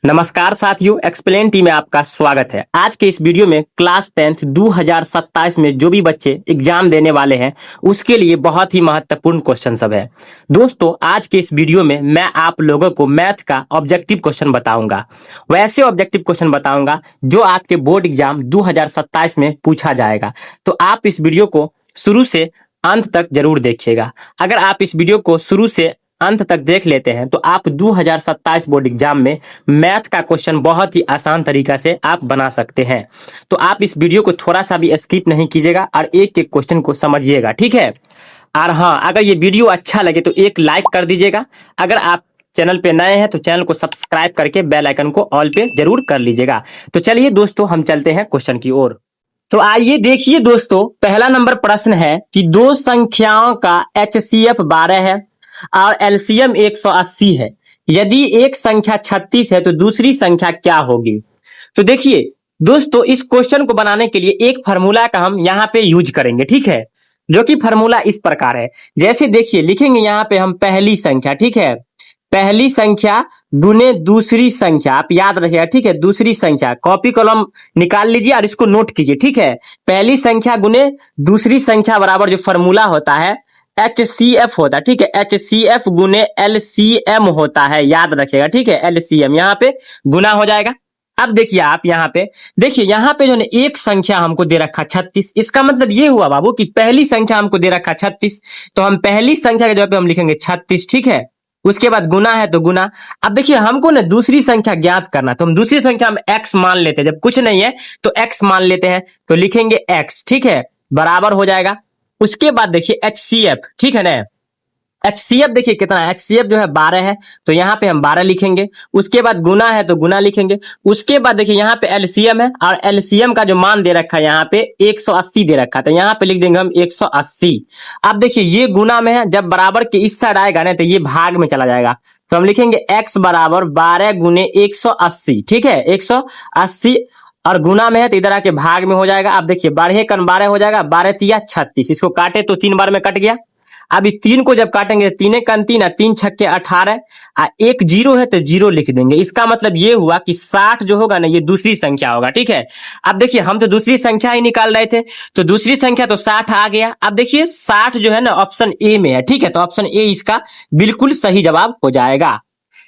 नमस्कार साथियों, explain T में आपका स्वागत है। आज के इस वीडियो में क्लास 10th 2027 में जो भी बच्चे एग्जाम देने वाले हैं उसके लिए बहुत ही महत्वपूर्ण क्वेश्चन सब है। दोस्तों, आज के इस वीडियो में मैं आप लोगों को मैथ का ऑब्जेक्टिव क्वेश्चन बताऊंगा। वैसे ऑब्जेक्टिव क्वेश्चन बताऊंगा जो आपके बोर्ड एग्जाम 2027 में पूछा जाएगा। तो आप इस वीडियो को शुरू से अंत तक जरूर देखिएगा। अगर आप इस वीडियो को शुरू से अंत तक देख लेते हैं तो आप 2027 बोर्ड एग्जाम में मैथ का क्वेश्चन बहुत ही आसान तरीका से आप बना सकते हैं। तो आप इस वीडियो को थोड़ा सा भी स्किप नहीं कीजिएगा और एक एक क्वेश्चन को समझिएगा, ठीक है। और हाँ, अगर ये वीडियो अच्छा लगे तो एक लाइक कर दीजिएगा। अगर आप चैनल पे नए हैं तो चैनल को सब्सक्राइब करके बेल आइकन को ऑल पे जरूर कर लीजिएगा। तो चलिए दोस्तों, हम चलते हैं क्वेश्चन की ओर। तो आइए देखिए दोस्तों, पहला नंबर प्रश्न है कि दो संख्याओं का HCF 12 है और एलसीएम 180 है। यदि एक संख्या 36 है तो दूसरी संख्या क्या होगी। तो देखिए दोस्तों, इस क्वेश्चन को बनाने के लिए एक फार्मूला का हम यहाँ पे यूज करेंगे, ठीक है। जो कि फार्मूला इस प्रकार है, जैसे देखिए लिखेंगे यहाँ पे हम पहली संख्या, ठीक है। पहली संख्या गुने दूसरी संख्या, आप याद रखिएगा, ठीक है। दूसरी संख्या, कॉपी कलम निकाल लीजिए और इसको नोट कीजिए, ठीक है। पहली संख्या गुने दूसरी संख्या बराबर जो फार्मूला होता है HCF होता है, ठीक है। HCF गुने LCM होता है, याद रखिएगा, ठीक है। LCM यहाँ पे गुना हो जाएगा। अब देखिए आप यहाँ पे देखिए, यहाँ पे जो है एक संख्या हमको दे रखा 36। इसका मतलब ये हुआ बाबू कि पहली संख्या हमको दे रखा 36, तो हम पहली संख्या के जगह पे हम लिखेंगे 36, ठीक है। उसके बाद गुना है तो गुना। अब देखिए हमको ना दूसरी संख्या ज्ञात करना, तो हम दूसरी संख्या हम x मान लेते हैं। जब कुछ नहीं है तो x मान लेते हैं, तो लिखेंगे x, ठीक है, बराबर हो जाएगा। उसके बाद देखिए HCF, ठीक है ना। HCF देखिए कितना है, HCF जो है 12 है, तो यहाँ पे हम 12 लिखेंगे। उसके बाद गुना है तो गुना लिखेंगे। उसके बाद देखिए यहाँ पे LCM है और LCM का जो मान दे रखा है यहाँ पे 180 दे रखा है, तो यहाँ पे लिख देंगे हम 180। अब देखिए ये गुना में है, जब बराबर के इस साइड आएगा ना तो ये भाग में चला जाएगा, तो हम लिखेंगे x बराबर 12 गुने 180, ठीक है। 180 और गुना में है तो इधर आके भाग में हो जाएगा। अब देखिए 12 कन 12 हो जाएगा, 12 तिया 36। इसको काटे तो 3 बार में कट गया। अब 3 को जब काटेंगे 3 कन 3, 3 छक्के 18, एक जीरो है तो जीरो लिख देंगे। इसका मतलब ये हुआ कि 60 जो होगा ना ये दूसरी संख्या होगा, ठीक है। अब देखिए हम तो दूसरी संख्या ही निकाल रहे थे, तो दूसरी संख्या तो 60 आ गया। अब देखिए 60 जो है ना ऑप्शन ए में है, ठीक है, तो ऑप्शन ए इसका बिल्कुल सही जवाब हो जाएगा।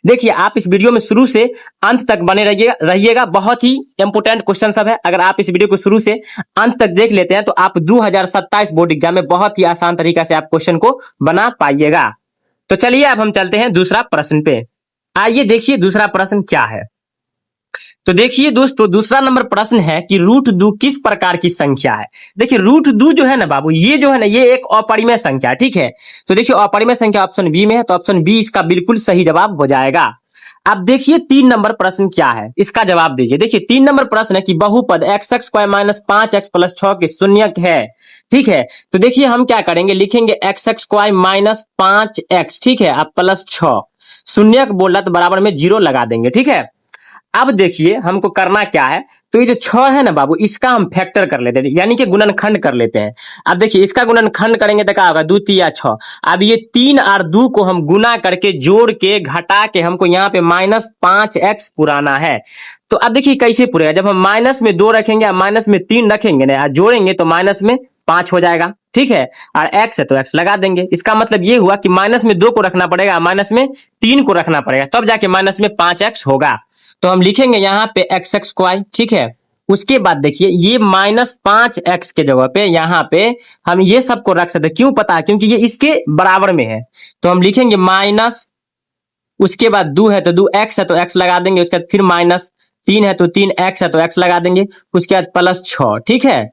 देखिए आप इस वीडियो में शुरू से अंत तक बने रहिएगा। बहुत ही इंपोर्टेंट क्वेश्चन सब है। अगर आप इस वीडियो को शुरू से अंत तक देख लेते हैं तो आप 2027 बोर्ड एग्जाम में बहुत ही आसान तरीका से आप क्वेश्चन को बना पाइएगा। तो चलिए अब हम चलते हैं दूसरा प्रश्न पे। आइए देखिए दूसरा प्रश्न क्या है। तो देखिए दोस्तों, दूसरा नंबर प्रश्न है कि रूट 2 किस प्रकार की संख्या है। देखिए रूट 2 जो है ना बाबू, ये जो है ना ये एक अपरिमेय संख्या, ठीक है। तो देखिए अपरिमेय संख्या ऑप्शन बी में है, तो ऑप्शन बी इसका बिल्कुल सही जवाब हो जाएगा। अब देखिए 3 नंबर प्रश्न क्या है, इसका जवाब दीजिए। देखिए 3 नंबर प्रश्न है कि बहुपद x² माइनस 5x प्लस 6 के शून्यक है, ठीक है। तो देखिए हम क्या करेंगे, लिखेंगे x² माइनस 5x, ठीक है, अब प्लस 6, शून्यक बोला तो बराबर में 0 लगा देंगे, ठीक है। अब देखिए हमको करना क्या है, तो ये जो 6 है ना बाबू, इसका हम फैक्टर कर लेते हैं, यानी कि गुणनखंड कर लेते हैं। अब देखिए इसका गुणनखंड करेंगे तो क्या होगा, 2 तिया 6। अब ये 3 और 2 को हम गुना करके जोड़ के घटा के हमको यहाँ पे माइनस 5x पुराना है। तो अब देखिए कैसे पुरेगा, जब हम माइनस में 2 रखेंगे और माइनस में 3 रखेंगे ना, जोड़ेंगे तो माइनस में 5 हो जाएगा, ठीक है। और x है तो x लगा देंगे। इसका मतलब ये हुआ कि माइनस में 2 को रखना पड़ेगा, माइनस में 3 को रखना पड़ेगा, तब जाके माइनस में 5x होगा। तो हम लिखेंगे यहाँ पे x², ठीक है। उसके बाद देखिए ये माइनस 5x के जगह पे यहाँ पे हम ये सबको रख सकते हैं। क्यों पता है, क्योंकि ये इसके बराबर में है, तो हम लिखेंगे माइनस, उसके बाद 2 है तो 2x है तो x लगा देंगे। उसके बाद फिर माइनस 3 है तो 3x है तो x लगा देंगे। उसके बाद प्लस 6, ठीक है,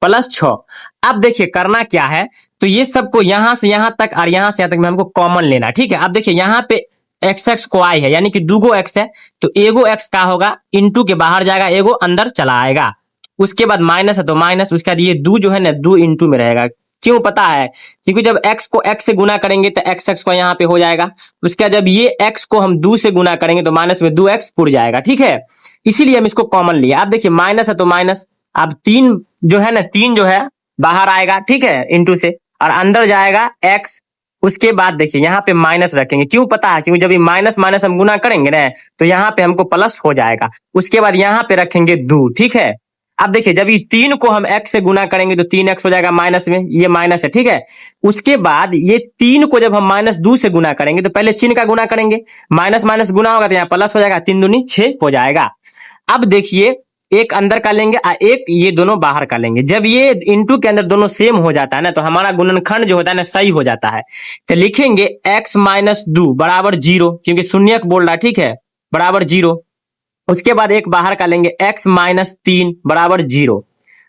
प्लस 6। अब देखिए करना क्या है, तो ये सबको यहां से यहां तक और यहां से यहां तक में हमको कॉमन लेना, ठीक है। अब देखिए यहाँ पे x को y है, यानी कि 2 x है, तो एगो x का होगा, इंटू के बाहर जाएगा, एगो अंदर चला आएगा। उसके बाद माइनस है तो माइनस, उसके बाद ये 2 जो है ना 2 इंटू में रहेगा। क्यों पता है, क्योंकि जब x को x से गुना करेंगे तो x को यहाँ पे हो जाएगा। उसके बाद जब ये x को हम 2 से गुना करेंगे तो माइनस में 2x पुर जाएगा, ठीक है। इसीलिए हम इसको कॉमन लिया। अब देखिए माइनस है तो माइनस, अब 3 जो है ना 3 जो है बाहर आएगा, ठीक है, इंटू से, और अंदर जाएगा x उसके बाद देखिए यहाँ पे माइनस रखेंगे, क्यों पता है, क्योंकि जब ये माइनस माइनस हम गुना करेंगे ना तो यहाँ पे हमको प्लस हो जाएगा। उसके बाद यहाँ पे रखेंगे 2, ठीक है। अब देखिए जब ये 3 को हम x से गुना करेंगे तो 3x हो जाएगा माइनस में, ये माइनस है, ठीक है। उसके बाद ये 3 को जब हम -2 से गुना करेंगे तो पहले चिन्ह का गुना करेंगे, माइनस माइनस गुना होगा तो यहाँ प्लस हो जाएगा, 3 दूनी 6 हो जाएगा। अब देखिए एक अंदर का लेंगे और एक ये दोनों बाहर का लेंगे। जब ये इंटू के अंदर दोनों सेम हो जाता है ना तो हमारा गुणनखंड जो होता है ना सही हो जाता है। तो लिखेंगे x माइनस 2 बराबर 0, क्योंकि शून्यक बोल रहा है, ठीक है, बराबर 0। उसके बाद एक बाहर का लेंगे x माइनस 3 बराबर 0।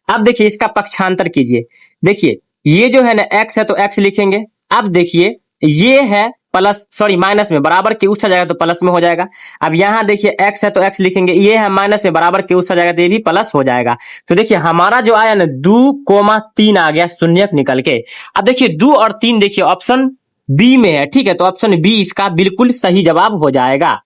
अब देखिए इसका पक्षांतर कीजिए, देखिए ये जो है ना x है तो x लिखेंगे। अब देखिए ये है प्लस, सॉरी माइनस में, बराबर के उस जाएगा तो प्लस में हो जाएगा। अब यहाँ देखिए x है तो x लिखेंगे, ये है माइनस में, बराबर के उस जाएगा तो ये भी प्लस हो जाएगा। तो देखिए हमारा जो आया ना 2,3 आ गया शून्यक निकल के। अब देखिए 2 और 3 देखिए ऑप्शन बी में है, ठीक है, तो ऑप्शन बी इसका बिल्कुल सही जवाब हो जाएगा।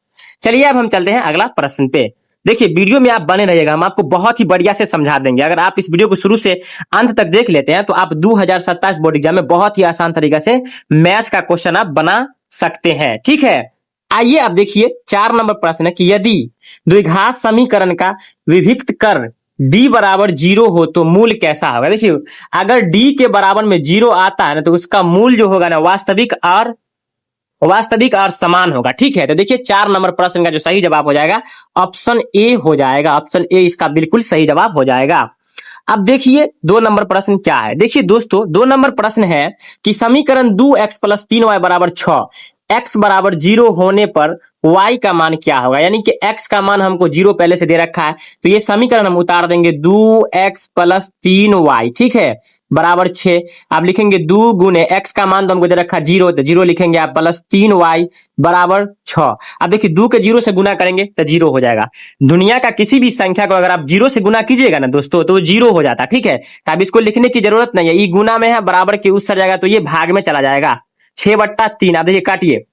चलिए अब हम चलते हैं अगला प्रश्न पे। देखिए वीडियो में आप बने रहिएगा, हम आपको बहुत ही बढ़िया से समझा देंगे। अगर आप इस वीडियो को शुरू से अंत तक देख लेते हैं तो आप 2027 बोर्ड एग्जाम में बहुत ही आसान तरीके से मैथ का क्वेश्चन आप बना सकते हैं, ठीक है। आइए अब देखिए 4 नंबर प्रश्न है कि यदि द्विघात समीकरण का विभक्त कर d बराबर 0 हो तो मूल कैसा होगा। देखिए अगर d के बराबर में 0 आता है ना तो उसका मूल जो होगा ना वास्तविक और समान होगा, ठीक है। तो देखिए 4 नंबर प्रश्न का जो सही जवाब हो जाएगा ऑप्शन ए हो जाएगा, ऑप्शन ए इसका बिल्कुल सही जवाब हो जाएगा। अब देखिए 2 नंबर प्रश्न क्या है। देखिए दोस्तों 2 नंबर प्रश्न है कि समीकरण 2x प्लस 3y बराबर 6, x बराबर 0 होने पर y का मान क्या होगा। यानी कि x का मान हमको 0 पहले से दे रखा है तो ये समीकरण हम उतार देंगे 2x प्लस 3y, ठीक है, बराबर 6। आप लिखेंगे 2 गुने x का मान तो हमको दे रखा है 0, तो 0 लिखेंगे आप, प्लस 3y बराबर 6। अब देखिए 2 के 0 से गुना करेंगे तो 0 हो जाएगा। दुनिया का किसी भी संख्या को अगर आप 0 से गुना कीजिएगा ना दोस्तों तो 0 हो जाता है, ठीक है। तो अब इसको लिखने की जरूरत नहीं है, ये गुना में है, बराबर के उस सर जाएगा तो ये भाग में चला जाएगा। 6/3, आप देखिए काटिए,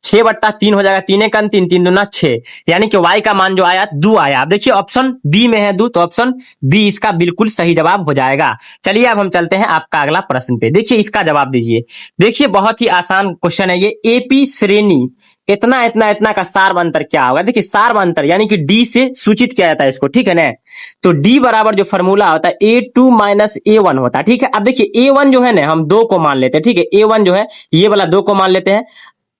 6/3 हो जाएगा, 3 एक 3, 3 दूना 6, यानी कि y का मान जो आया 2 आया। अब देखिए ऑप्शन बी में है 2, तो ऑप्शन बी इसका बिल्कुल सही जवाब हो जाएगा। चलिए अब हम चलते हैं आपका अगला प्रश्न पे। देखिए इसका जवाब दीजिए। देखिए बहुत ही आसान क्वेश्चन है ये, एपी श्रेणी इतना इतना इतना का सार्व अंतर क्या होगा। देखिए सार्व अंतर यानी कि डी से सूचित किया जाता है इसको, ठीक है ना। तो डी बराबर जो फॉर्मूला होता है A2 माइनस A1 होता है, ठीक है। अब देखिए A1 जो है ना हम 2 को मान लेते हैं, ठीक है, A1 जो है ये वाला 2 को मान लेते हैं,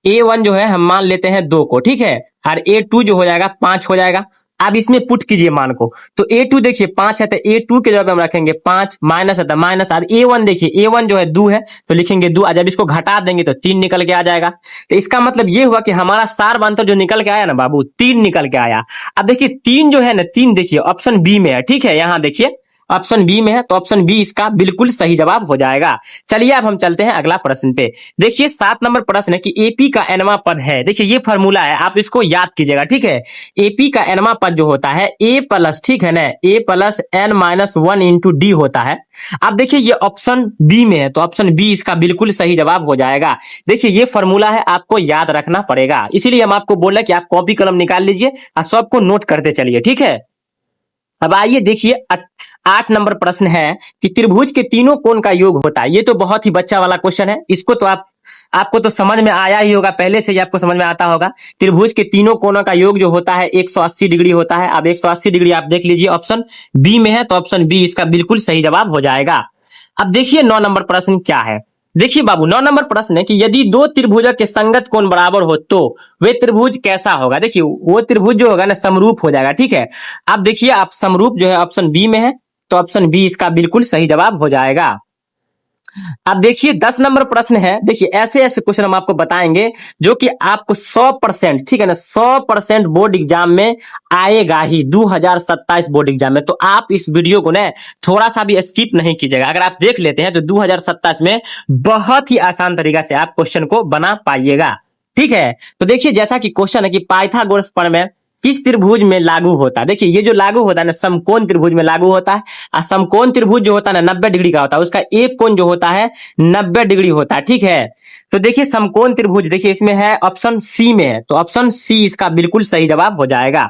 A1 जो है हम मान लेते हैं 2 को, ठीक है, और A2 जो हो जाएगा 5 हो जाएगा। अब इसमें पुट कीजिए मान को, तो A2 देखिए 5 है तो A2 के जगह पे हम रखेंगे 5, माइनस है तो माइनस, और A1 देखिए A1 जो है 2 है तो लिखेंगे 2, जब इसको घटा देंगे तो 3 निकल के आ जाएगा। तो इसका मतलब ये हुआ कि हमारा सार्व अंतर जो निकल के आया ना बाबू 3 निकल के आया। अब देखिए 3 जो है ना 3 देखिए ऑप्शन बी में है, ठीक है, यहाँ देखिए ऑप्शन बी में है तो ऑप्शन बी इसका बिल्कुल सही जवाब हो जाएगा। चलिए अब हम चलते हैं अगला प्रश्न पे। देखिए 7 नंबर प्रश्न है कि एपी का एनवा पद है। देखिए ये फॉर्मूला है, आप इसको याद कीजिएगा, ठीक है। एपी का एनवा पद जो होता है ए प्लस, ठीक है ना, A plus N minus 1 into D होता है। अब देखिए ये ऑप्शन बी में है तो ऑप्शन बी इसका बिल्कुल सही जवाब हो जाएगा। देखिए ये फॉर्मूला है, आपको याद रखना पड़ेगा, इसीलिए हम आपको बोल रहे कि आप कॉपी कलम निकाल लीजिए और सबको नोट करते चलिए, ठीक है। अब आइए देखिए 8 नंबर प्रश्न है कि त्रिभुज के तीनों कोण का योग होता है। ये तो बहुत ही बच्चा वाला क्वेश्चन है, इसको तो आपको तो समझ में आया ही होगा, पहले से ही आपको समझ में आता होगा। त्रिभुज के तीनों कोणों का योग जो होता है 180 डिग्री होता है। अब 180 डिग्री आप देख लीजिए ऑप्शन बी में है तो ऑप्शन बी इसका बिल्कुल सही जवाब हो जाएगा। अब देखिए 9 नंबर प्रश्न क्या है। देखिए बाबू 9 नंबर प्रश्न है कि यदि 2 त्रिभुज के संगत कोण बराबर हो तो वे त्रिभुज कैसा होगा। देखिए वो त्रिभुज जो होगा ना समरूप हो जाएगा, ठीक है। अब देखिए आप समरूप जो है ऑप्शन बी में है तो ऑप्शन बी इसका बिल्कुल सही जवाब हो जाएगा। अब देखिए 10 नंबर प्रश्न है। देखिए ऐसे ऐसे क्वेश्चन हम आपको बताएंगे जो कि आपको 100%, ठीक है ना, 100% बोर्ड एग्जाम में आएगा ही 2027 बोर्ड एग्जाम में। तो आप इस वीडियो को ना थोड़ा सा भी स्किप नहीं कीजिएगा। अगर आप देख लेते हैं तो 2027 में बहुत ही आसान तरीका से आप क्वेश्चन को बना पाइएगा, ठीक है। तो देखिए जैसा कि क्वेश्चन है कि पाइथागोरस प्रमेय किस त्रिभुज में लागू होता है। देखिए ये जो लागू होता है ना समकोण त्रिभुज में लागू होता है, और समकोण त्रिभुज जो होता है ना 90 डिग्री का होता है, उसका एक कोण जो होता है 90 डिग्री होता है, ठीक है। तो देखिए समकोण त्रिभुज देखिए इसमें है ऑप्शन सी में है तो ऑप्शन सी इसका बिल्कुल सही जवाब हो जाएगा।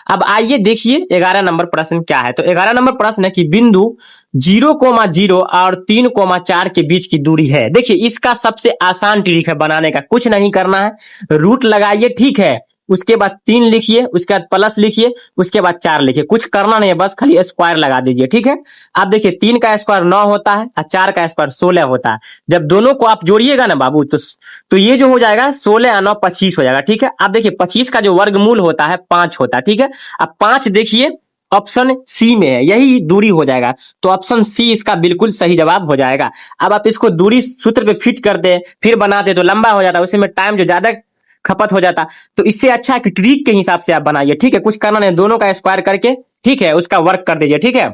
अब आइए देखिए 11 नंबर प्रश्न क्या है। तो 11 नंबर प्रश्न है कि बिंदु 0,0 और 3,4 के बीच की दूरी है। देखिए इसका सबसे आसान ट्रिक है बनाने का, कुछ नहीं करना है, रूट लगाइए, ठीक है, उसके बाद 3 लिखिए, उसके बाद प्लस लिखिए, उसके बाद 4 लिखिए, कुछ करना नहीं है, बस खाली स्क्वायर लगा दीजिए, ठीक है। अब देखिए 3 का स्क्वायर 9 होता है और 4 का स्क्वायर 16 होता है। जब दोनों को आप जोड़िएगा ना बाबू तो ये जो हो जाएगा 16 और 9 25 हो जाएगा, ठीक है। अब देखिए 25 का जो वर्गमूल होता है 5 होता है, ठीक है। अब 5 देखिए ऑप्शन सी में है, यही दूरी हो जाएगा, तो ऑप्शन सी इसका बिल्कुल सही जवाब हो जाएगा। अब आप इसको दूरी सूत्र पे फिट कर दे फिर बनाते तो लंबा हो जाता, उसी में टाइम जो ज्यादा खपत हो जाता। तो इससे अच्छा है कि ट्रिक के हिसाब से आप बनाइए, ठीक है, कुछ करना नहीं, दोनों का स्क्वायर करके, ठीक है, उसका वर्क कर दीजिए, ठीक है।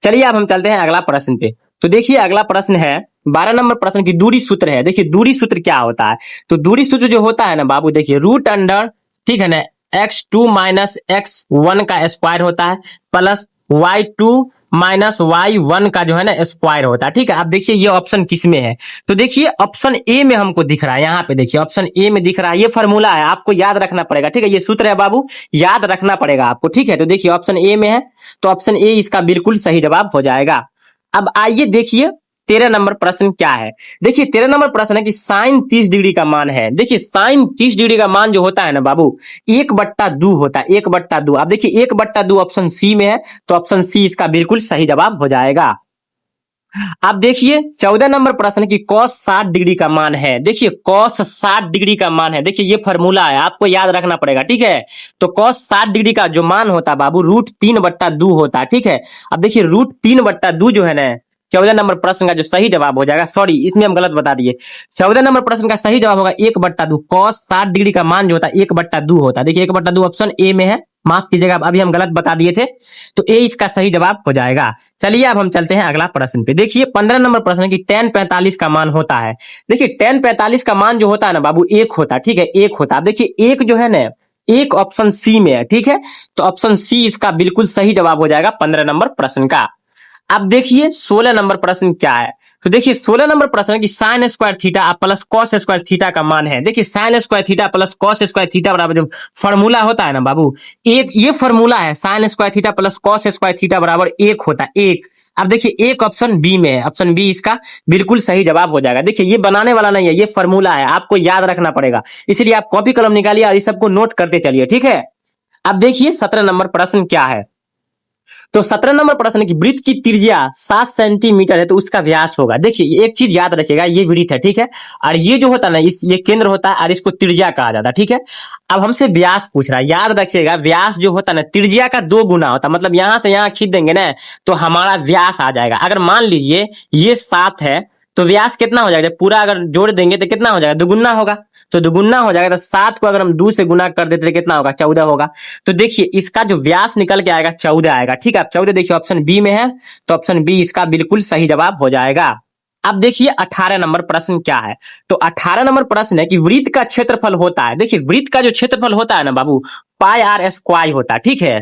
चलिए अब हम चलते हैं अगला प्रश्न पे। तो देखिए अगला प्रश्न है 12 नंबर प्रश्न की दूरी सूत्र है। देखिए दूरी सूत्र क्या होता है। तो दूरी सूत्र जो होता है ना बाबू, देखिए रूट अंडर, ठीक है ना, x2 माइनस x1 का स्क्वायर होता है प्लस y2 माइनस y1 का जो है ना स्क्वायर होता है, ठीक है। अब देखिए ये ऑप्शन किस में है। तो देखिए ऑप्शन ए में हमको दिख रहा है, यहाँ पे देखिए ऑप्शन ए में दिख रहा है, ये फॉर्मूला है, आपको याद रखना पड़ेगा, ठीक है, ये सूत्र है बाबू, याद रखना पड़ेगा आपको, ठीक है। तो देखिए ऑप्शन ए में है, तो ऑप्शन ए इसका बिल्कुल सही जवाब हो जाएगा। अब आइए देखिए 13 नंबर प्रश्न क्या है। देखिए 13 नंबर प्रश्न है कि साइन 30 डिग्री का मान है। देखिए साइन 30 डिग्री का मान जो होता है ना बाबू 1/2 होता है, 1/2। अब देखिए 1/2 ऑप्शन सी में है, तो ऑप्शन सी इसका बिल्कुल सही जवाब हो जाएगा। अब देखिए 14 नंबर प्रश्न की cos 60 डिग्री का मान है। देखिए cos 60 डिग्री का मान है, देखिए ये फॉर्मूला है, आपको याद रखना पड़ेगा, ठीक है। तो cos 60 डिग्री का जो मान होता है बाबू √3/2 होता है, ठीक है। अब देखिए √3/2 जो है ना 14 नंबर प्रश्न का जो सही जवाब हो जाएगा, सॉरी इसमें हम गलत बता दिए, 14 नंबर प्रश्न का सही जवाब होगा 1/2। cos 60 डिग्री का मान जो होता है 1/2 होता है। देखिए 1/2 ऑप्शन ए में है, माफ कीजिएगा अभी हम गलत बता दिए थे, तो ए इसका सही जवाब हो जाएगा। चलिए अब हम चलते हैं अगला प्रश्न पे। देखिए 15 नंबर प्रश्न है कि tan 45 का मान होता है। देखिए tan 45 का मान जो होता है ना बाबू 1 होता है, ठीक है, 1 होता है। देखिए 1 जो है ना, एक ऑप्शन सी में है, ठीक है, तो ऑप्शन सी इसका बिल्कुल सही जवाब हो जाएगा 15 नंबर प्रश्न का। अब देखिए 16 नंबर प्रश्न क्या है। तो देखिए 16 नंबर प्रश्न है कि sine square theta plus cos square theta का मान है। देखिए sine square theta plus cos square theta बराबर जो फॉर्मूला होता है ना बाबू, एक ये फॉर्मूला है, sine square theta plus cos square theta बराबर 1 होता है, 1। अब देखिए एक ऑप्शन बी में है, ऑप्शन बी इसका बिल्कुल सही जवाब हो जाएगा। देखिए ये बनाने वाला नहीं है, ये फॉर्मूला है, आपको याद रखना पड़ेगा, इसलिए आप कॉपी कलम निकालिए और इस सबको नोट करते चलिए, ठीक है। अब देखिए 17 नंबर प्रश्न क्या है। तो 17 नंबर प्रश्न की वृत्त की त्रिज्या 7 सेंटीमीटर है, तो उसका व्यास होगा। देखिए एक चीज याद रखिएगा, ये वृत्त है, ठीक है, और ये जो होता है ना ये केंद्र होता है और इसको त्रिज्या कहा जाता है, ठीक है। अब हमसे व्यास पूछ रहा है, याद रखिएगा व्यास जो होता है ना त्रिज्या का 2 गुना होता है, मतलब यहां से यहां खींच देंगे ना तो हमारा व्यास आ जाएगा। अगर मान लीजिए ये 7 है तो व्यास कितना हो जाएगा, पूरा अगर जोड़ देंगे तो कितना हो जाएगा, दुगुना होगा, तो दुगुना हो जाएगा। तो 7 को अगर हम 2 से गुना कर देते तो कितना होगा, 14 होगा। तो देखिए इसका जो व्यास निकल के आएगा 14 आएगा, ठीक है। आप 14 देखिए ऑप्शन बी में है, तो ऑप्शन बी इसका बिल्कुल सही जवाब हो जाएगा। अब देखिए 18 नंबर प्रश्न क्या है। तो 18 नंबर प्रश्न है कि वृत्त का क्षेत्रफल होता है। देखिए वृत्त का जो क्षेत्रफल होता है ना बाबू पाई आर स्क्वायर होता है, ठीक है।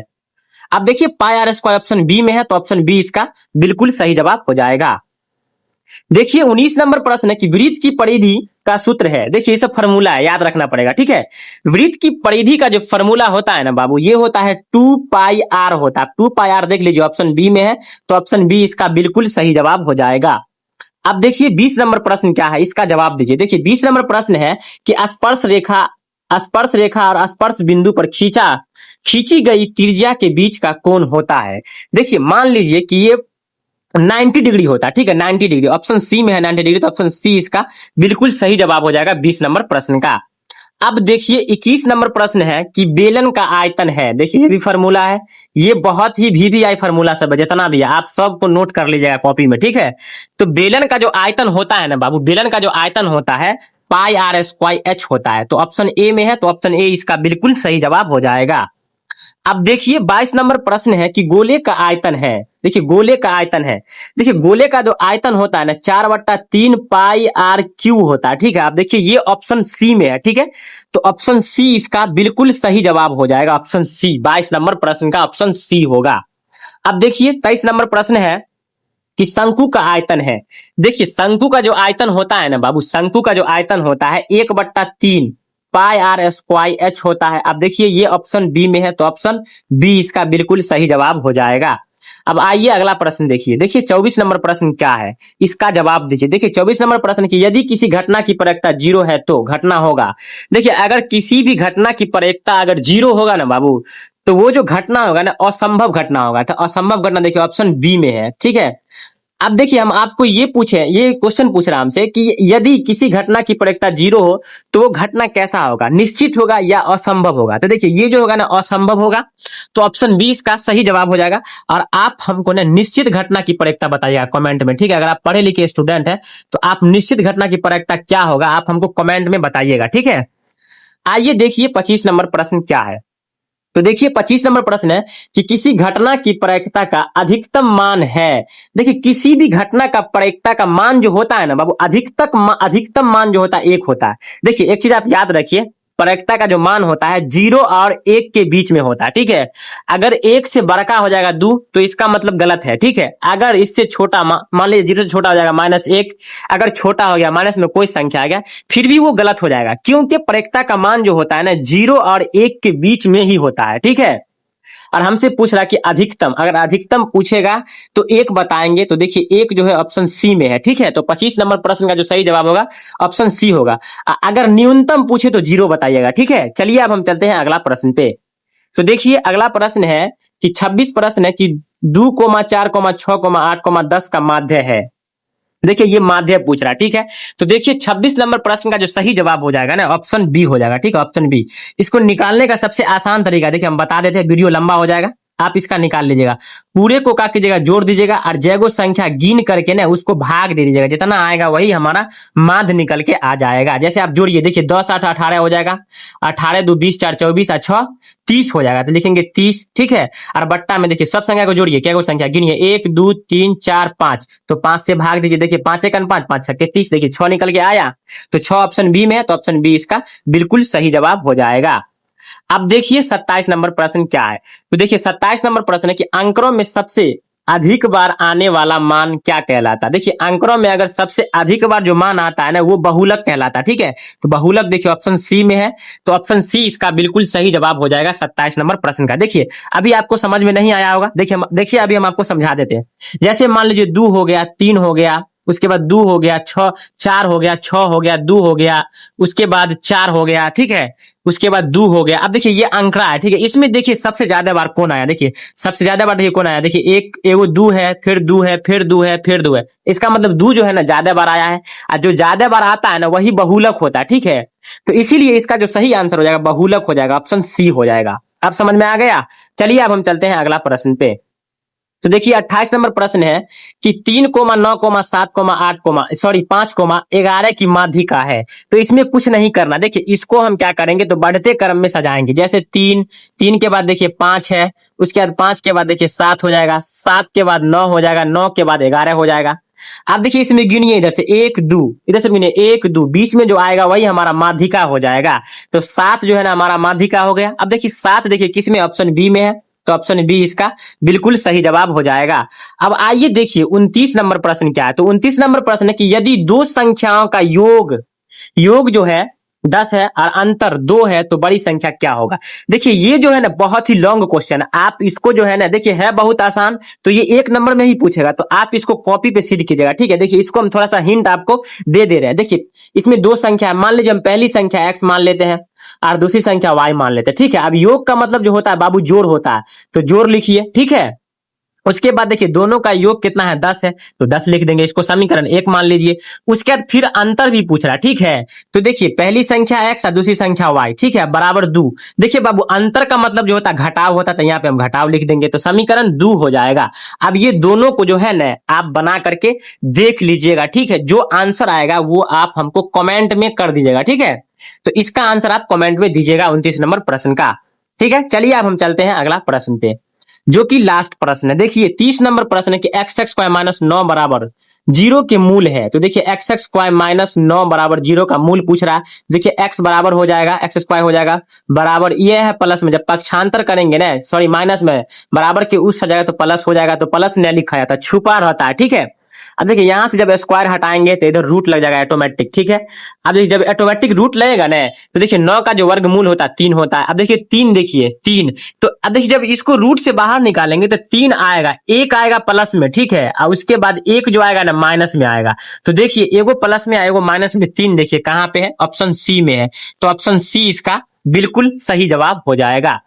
अब देखिए पाई आर स्क्वायर ऑप्शन बी में है, तो ऑप्शन बी इसका बिल्कुल सही जवाब हो जाएगा। देखिए 19 नंबर प्रश्न है कि वृत्त की परिधि का सूत्र है। देखिए ये सब फॉर्मूला है, याद रखना पड़ेगा, ठीक है। वृत्त की परिधि का जो फॉर्मूला होता है ना बाबू ये होता है 2πr होता है, 2πr देख लीजिए ऑप्शन बी में है, तो ऑप्शन बी इसका बिल्कुल सही जवाब हो जाएगा। अब देखिए 20 नंबर प्रश्न क्या है, इसका जवाब दीजिए। देखिए 20 नंबर प्रश्न है कि स्पर्श रेखा और स्पर्श बिंदु पर खींची गई त्रिज्या के बीच का कोण होता है। देखिए मान लीजिए कि ये 90 डिग्री होता है, ठीक है, 90 डिग्री, ऑप्शन सी में है 90 डिग्री, तो ऑप्शन सी इसका बिल्कुल सही जवाब हो जाएगा 20 नंबर प्रश्न का। अब देखिए 21 नंबर प्रश्न है कि बेलन का आयतन है। देखिए ये भी फॉर्मूला है, ये बहुत ही VVI फॉर्मूला सब है, जितना भी है आप सबको नोट कर लीजिएगा कॉपी में, ठीक है। तो बेलन का जो आयतन होता है ना बाबू, बेलन का जो आयतन होता है पाई आर स्क्वायर एच होता है, तो ऑप्शन ए में है, तो ऑप्शन ए इसका बिल्कुल सही जवाब हो जाएगा। अब देखिए 22 नंबर प्रश्न है कि गोले का आयतन है। देखिए गोले का आयतन है, देखिए गोले का जो आयतन होता है ना 4/3 पाई आर क्यू होता है, ठीक है। आप देखिए ये ऑप्शन सी में है, ठीक है, तो ऑप्शन सी इसका बिल्कुल सही जवाब हो जाएगा, ऑप्शन सी 22 नंबर प्रश्न का ऑप्शन सी होगा। अब देखिए 23 नंबर प्रश्न है कि शंकु का आयतन है। देखिए शंकु का जो आयतन होता है ना बाबू, शंकु का जो आयतन होता है 1/3 पाई आर स्क्वायर एच होता है। अब देखिए ये ऑप्शन बी में है, तो ऑप्शन बी इसका बिल्कुल सही जवाब हो जाएगा। अब आइए अगला प्रश्न देखिए। देखिए 24 नंबर प्रश्न क्या है, इसका जवाब दीजिए। देखिए 24 नंबर प्रश्न की यदि किसी घटना की प्रायिकता 0 है तो घटना होगा। देखिए अगर किसी भी घटना की प्रायिकता अगर 0 होगा ना बाबू, तो वो जो घटना होगा ना असंभव घटना होगा। तो असंभव घटना देखिए ऑप्शन बी में है, ठीक है। अब देखिए हम आपको ये पूछे, ये क्वेश्चन पूछ रहा हमसे कि यदि किसी घटना की प्रायिकता 0 हो तो वो घटना कैसा होगा, निश्चित होगा या असंभव होगा। तो देखिए ये जो होगा ना असंभव होगा, तो ऑप्शन बी इसका सही जवाब हो जाएगा। और आप हमको ना निश्चित घटना की प्रायिकता बताइएगा कमेंट में, ठीक है। अगर आप पढ़े लिखे स्टूडेंट है तो आप निश्चित घटना की प्रायिकता क्या होगा आप हमको कमेंट में बताइएगा, ठीक है। आइए देखिए 25 नंबर प्रश्न क्या है। तो देखिए 25 नंबर प्रश्न है कि किसी घटना की प्रायिकता का अधिकतम मान है। देखिए किसी भी घटना का प्रायिकता का मान जो होता है ना बाबू, अधिकतम मान जो होता है 1 होता है। देखिए एक चीज आप याद रखिए, प्रायिकता का जो मान होता है 0 और 1 के बीच में होता है, ठीक है। अगर 1 से बड़का हो जाएगा 2 तो इसका मतलब गलत है, ठीक है। अगर इससे छोटा मान लीजिए 0 से छोटा हो जाएगा -1, अगर छोटा हो गया माइनस में कोई संख्या आ गया फिर भी वो गलत हो जाएगा, क्योंकि प्रायिकता का मान जो होता है ना 0 और 1 के बीच में ही होता है, ठीक है। और हमसे पूछ रहा कि अधिकतम, अगर अधिकतम पूछेगा तो 1 बताएंगे। तो देखिए 1 जो है ऑप्शन सी में है, ठीक है। तो 25 नंबर प्रश्न का जो सही जवाब होगा ऑप्शन सी होगा। अगर न्यूनतम पूछे तो 0 बताइएगा, ठीक है। चलिए अब हम चलते हैं अगला प्रश्न पे। तो देखिए अगला प्रश्न है कि 26 प्रश्न है कि 2, 4, 6, 8, 10 का माध्य है। देखिए ये माध्य पूछ रहा है, ठीक है। तो देखिए 26 नंबर प्रश्न का जो सही जवाब हो जाएगा ना ऑप्शन बी हो जाएगा, ठीक है, ऑप्शन बी। इसको निकालने का सबसे आसान तरीका देखिए हम बता देते हैं, वीडियो लंबा हो जाएगा, आप इसका निकाल लीजिएगा। पूरे को क्या कीजिएगा, जोड़ दीजिएगा और जैगो संख्या गिन करके ना उसको भाग दे दीजिएगा, जितना आएगा वही हमारा माध्य निकल के आ जाएगा। जैसे आप जोड़िए, देखिए 10, 8, 18 हो जाएगा, 18, 2, 20, 4, 24, 6, 30 हो जाएगा। तो लिखेंगे 30, ठीक है। और बट्टा में देखिए सब संख्या को जोड़िए, क्या संख्या गिनिए, 1, 2, 3, 4, 5। तो 5 से भाग दीजिए, देखिए 5 1 5, 5 6 30, देखिए 6 निकल के आया। तो 6 ऑप्शन बी में है, तो ऑप्शन बी इसका बिल्कुल सही जवाब हो जाएगा। अब देखिए 27 नंबर प्रश्न क्या है। तो देखिए 27 नंबर प्रश्न है कि अंकड़ों में सबसे अधिक बार आने वाला मान क्या कहलाता है। देखिए अंकड़ों में अगर सबसे अधिक बार जो मान आता है ना वो बहुलक कहलाता है, ठीक है। तो बहुलक देखिए ऑप्शन सी में है, तो ऑप्शन सी इसका बिल्कुल सही जवाब हो जाएगा 27 नंबर प्रश्न का। देखिए अभी आपको समझ में नहीं आया होगा, देखिए अभी हम आपको समझा देते हैं। जैसे मान लीजिए 2 हो गया, 3 हो गया, उसके बाद 2 हो गया, 4 हो गया, 6 हो गया, 2 हो गया, उसके बाद 4 हो गया, ठीक है, उसके बाद 2 हो गया। अब देखिए ये अंकड़ा है, ठीक है। इसमें देखिए सबसे ज्यादा बार कौन आया, देखिए सबसे ज्यादा बार देखिए कौन आया, देखिए एगो 2 है, फिर 2 है, फिर 2 है, फिर 2 है। इसका मतलब 2 जो है ना ज्यादा बार आया है, और जो ज्यादा बार आता है ना वही बहुलक होता है, ठीक है। तो इसीलिए इसका जो सही आंसर हो जाएगा बहुलक हो जाएगा, ऑप्शन सी हो जाएगा। अब समझ में आ गया। चलिए अब हम चलते हैं अगला प्रश्न पे। तो देखिए 28 नंबर प्रश्न है कि 3, 9, 7, 8, 5, 11 की माध्यिका है। तो इसमें कुछ नहीं करना, देखिए इसको हम क्या करेंगे तो बढ़ते क्रम में सजाएंगे। जैसे 3 के बाद देखिए 5 है, उसके बाद 5 के बाद देखिए 7 हो जाएगा, 7 के बाद 9 हो जाएगा, 9 के बाद 11 हो जाएगा। आप देखिए इसमें गिनिए, इधर से 1 2, इधर से गिनिए 1 2, बीच में जो आएगा वही हमारा माध्यिका हो जाएगा। तो 7 जो है ना हमारा माध्यिका हो गया। अब देखिए 7 देखिए किस में, ऑप्शन बी में है, तो ऑप्शन बी इसका बिल्कुल सही जवाब हो जाएगा। अब आइए देखिए 29 नंबर प्रश्न क्या है। तो 29 नंबर प्रश्न है कि यदि दो संख्याओं का योग जो है 10 है और अंतर 2 है तो बड़ी संख्या क्या होगा। देखिए ये जो है ना बहुत ही लॉन्ग क्वेश्चन है, आप इसको जो है ना देखिए है बहुत आसान, तो ये 1 नंबर में ही पूछेगा, तो आप इसको कॉपी पे सीध कीजिएगा, ठीक है। देखिए इसको हम थोड़ा सा हिंट आपको दे रहे हैं। देखिए इसमें 2 संख्या है, मान लीजिए हम पहली संख्या x मान लेते हैं और दूसरी संख्या y मान लेते हैं, ठीक है। अब योग का मतलब जो होता है बाबू जोड़ होता है, तो जोड़ लिखिए, ठीक है। उसके बाद देखिए दोनों का योग कितना है, 10 है, तो 10 लिख देंगे, इसको समीकरण 1 मान लीजिए। उसके बाद फिर अंतर भी पूछ रहा है, ठीक है। तो देखिए पहली संख्या x और दूसरी संख्या y, ठीक है, बराबर 2। देखिए बाबू अंतर का मतलब जो होता है घटाव होता है, तो यहाँ पे हम घटाव लिख देंगे, तो समीकरण 2 हो जाएगा। अब ये दोनों को जो है ना आप बना करके देख लीजिएगा, ठीक है। जो आंसर आएगा वो आप हमको कमेंट में कर दीजिएगा, ठीक है। तो इसका आंसर आप कमेंट में दीजिएगा 29 नंबर प्रश्न का, ठीक है। चलिए अब हम चलते हैं अगला प्रश्न पे, जो कि लास्ट प्रश्न है। देखिए 30 नंबर प्रश्न है कि x स्क्वायर माइनस 9 बराबर 0 के मूल है। तो देखिए x स्क्वायर माइनस 9 बराबर 0 का मूल पूछ रहा है। देखिए x बराबर हो जाएगा, x स्क्वायर हो जाएगा बराबर, ये है प्लस में, जब पक्षांतर करेंगे ना, सॉरी माइनस में, बराबर के उस जाएगा तो प्लस हो जाएगा, तो प्लस नहीं लिखा जाता, छुपा रहता है, ठीक है। अब देखिए यहाँ से जब स्क्वायर हटाएंगे तो इधर रूट लग जाएगा ऑटोमेटिक, ठीक है। अब देखिए जब ऑटोमेटिक रूट लगेगा ना तो देखिए 9 का जो वर्गमूल होता है 3 होता है। अब देखिए 3, देखिए 3, तो अब देखिए जब इसको रूट से बाहर निकालेंगे तो 3 आएगा, एक आएगा प्लस में, ठीक है, और उसके बाद एक जो आएगा ना माइनस में आएगा। तो देखिए एगो प्लस में आएगा माइनस में, 3 देखिए कहाँ पे है, ऑप्शन सी में है। तो ऑप्शन सी इसका बिल्कुल सही जवाब हो जाएगा।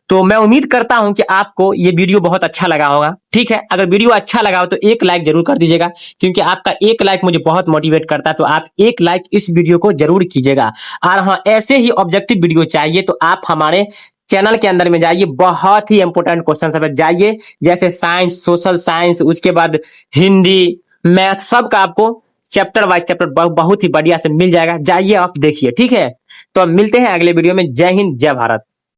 तो मैं उम्मीद करता हूं कि आपको ये वीडियो बहुत अच्छा लगा होगा, ठीक है। अगर वीडियो अच्छा लगा हो तो एक लाइक जरूर कर दीजिएगा, क्योंकि आपका एक लाइक मुझे बहुत मोटिवेट करता है। तो आप एक लाइक इस वीडियो को जरूर कीजिएगा। और हाँ, ऐसे ही ऑब्जेक्टिव वीडियो चाहिए तो आप हमारे चैनल के अंदर में जाइए, बहुत ही इंपॉर्टेंट क्वेश्चन सब जाइए, जैसे साइंस, सोशल साइंस, उसके बाद हिंदी, मैथ, सबका आपको चैप्टर वाइज चैप्टर बहुत ही बढ़िया से मिल जाएगा। जाइए आप देखिए, ठीक है। तो अब मिलते हैं अगले वीडियो में। जय हिंद, जय भारत।